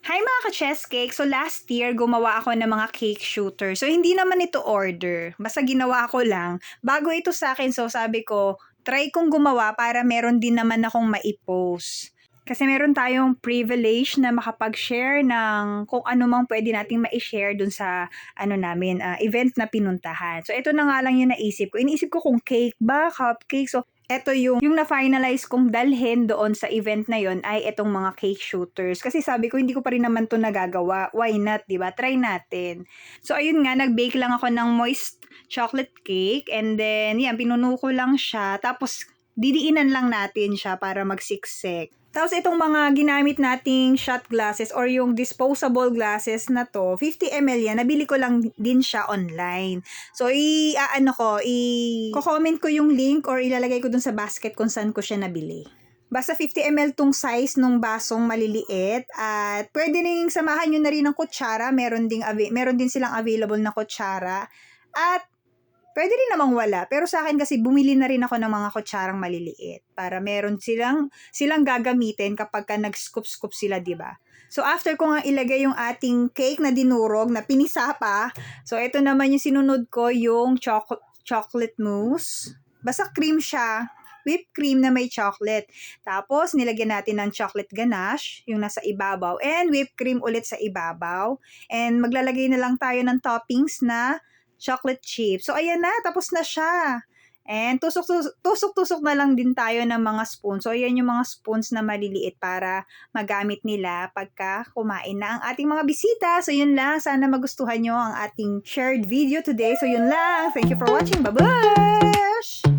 Hi mga ka-chess cake! So last year, gumawa ako ng mga cake shooter. So hindi naman ito order. Basta ginawa ko lang. Bago ito sa akin, so sabi ko, try kong gumawa para meron din naman akong maipost. Kasi meron tayong privilege na makapag-share ng kung ano mang pwede nating ma-share dun sa event na pinuntahan. So ito na nga lang yung naisip ko. Iniisip ko kung cake ba, cupcake. So eto yung na-finalize kong dalhin doon sa event na yon ay etong mga cake shooters. Kasi sabi ko, hindi ko pa rin naman to nagagawa. Why not, di ba? Try natin. So, ayun nga, nag-bake lang ako ng moist chocolate cake. And then, yan, pinuno ko lang siya. Tapos, didiinan lang natin siya para magsiksik. Tapos itong mga ginamit nating shot glasses or yung disposable glasses na to, 50 ml yan, nabili ko lang din siya online. So, i-comment ko yung link or ilalagay ko dun sa basket kung saan ko siya nabili. Basta 50 ml tong size nung basong maliliit at pwede ring samahan nyo na rin ng kutsara, meron din silang available na kutsara at pwede rin namang wala. Pero sa akin kasi bumili na rin ako ng mga kutsarang maliliit para meron silang gagamitin kapag ka nag-scoop-scoop sila, di ba? So after ko nga ilagay yung ating cake na dinurog, na pinisa pa, so ito naman yung sinunod ko, yung chocolate mousse. Basta cream siya. Whipped cream na may chocolate. Tapos, nilagyan natin ng chocolate ganache, yung nasa ibabaw, and whipped cream ulit sa ibabaw. And maglalagay na lang tayo ng toppings na chocolate chip. So, ayan na. Tapos na siya. And tusok-tusok na lang din tayo ng mga spoon. So, ayan yung mga spoons na maliliit para magamit nila pagka kumain na ang ating mga bisita. So, yun lang. Sana magustuhan nyo ang ating shared video today. So, yun lang. Thank you for watching. Bye-bye!